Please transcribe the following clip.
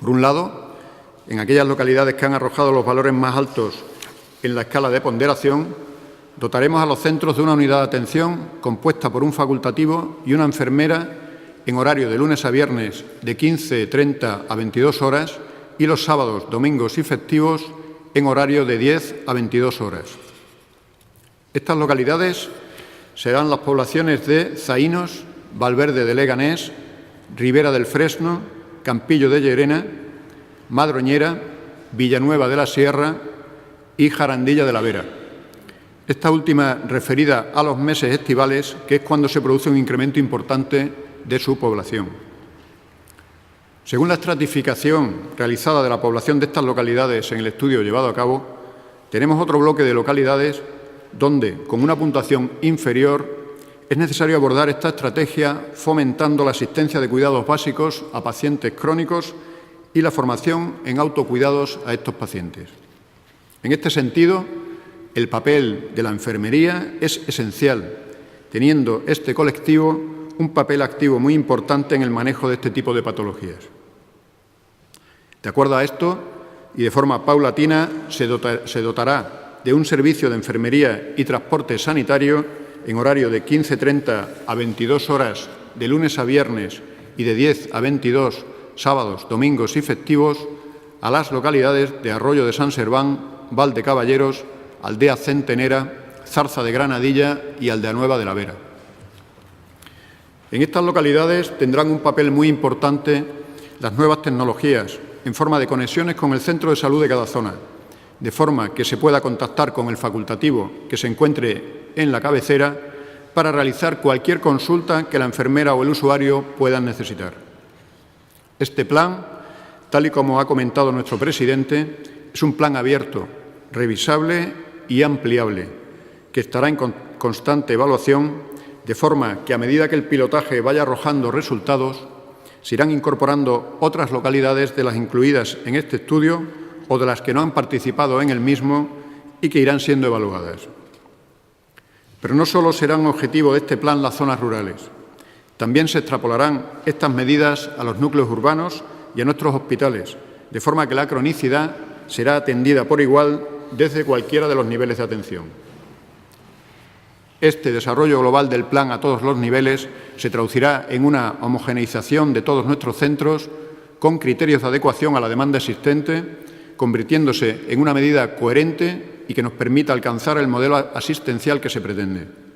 Por un lado, en aquellas localidades que han arrojado los valores más altos en la escala de ponderación, dotaremos a los centros de una unidad de atención compuesta por un facultativo y una enfermera en horario de lunes a viernes de 15:30 a 22 horas y los sábados, domingos y festivos en horario de 10 a 22 horas. Estas localidades serán las poblaciones de Zaínos, Valverde de Leganés, Ribera del Fresno, Campillo de Llerena, Madroñera, Villanueva de la Sierra y Jarandilla de la Vera. Esta última referida a los meses estivales, que es cuando se produce un incremento importante de su población. Según la estratificación realizada de la población de estas localidades en el estudio llevado a cabo, tenemos otro bloque de localidades donde, con una puntuación inferior, es necesario abordar esta estrategia fomentando la asistencia de cuidados básicos a pacientes crónicos y la formación en autocuidados a estos pacientes. En este sentido, el papel de la enfermería es esencial, teniendo este colectivo un papel activo muy importante en el manejo de este tipo de patologías. De acuerdo a esto, y de forma paulatina, se dotará de un servicio de enfermería y transporte sanitario en horario de 15:30 a 22 horas de lunes a viernes y de 10 a 22 sábados, domingos y festivos a las localidades de Arroyo de San Serván, Valdecaballeros, Aldea Centenera, Zarza de Granadilla y Aldeanueva de la Vera. En estas localidades tendrán un papel muy importante las nuevas tecnologías en forma de conexiones con el centro de salud de cada zona, de forma que se pueda contactar con el facultativo que se encuentre en la cabecera para realizar cualquier consulta que la enfermera o el usuario puedan necesitar. Este plan, tal y como ha comentado nuestro presidente, es un plan abierto, revisable y ampliable, que estará en constante evaluación, de forma que a medida que el pilotaje vaya arrojando resultados, se irán incorporando otras localidades de las incluidas en este estudio o de las que no han participado en el mismo y que irán siendo evaluadas. Pero no solo serán objetivo de este plan las zonas rurales, también se extrapolarán estas medidas a los núcleos urbanos y a nuestros hospitales, de forma que la cronicidad será atendida por igual desde cualquiera de los niveles de atención. Este desarrollo global del plan a todos los niveles se traducirá en una homogeneización de todos nuestros centros con criterios de adecuación a la demanda existente, convirtiéndose en una medida coherente y que nos permita alcanzar el modelo asistencial que se pretende.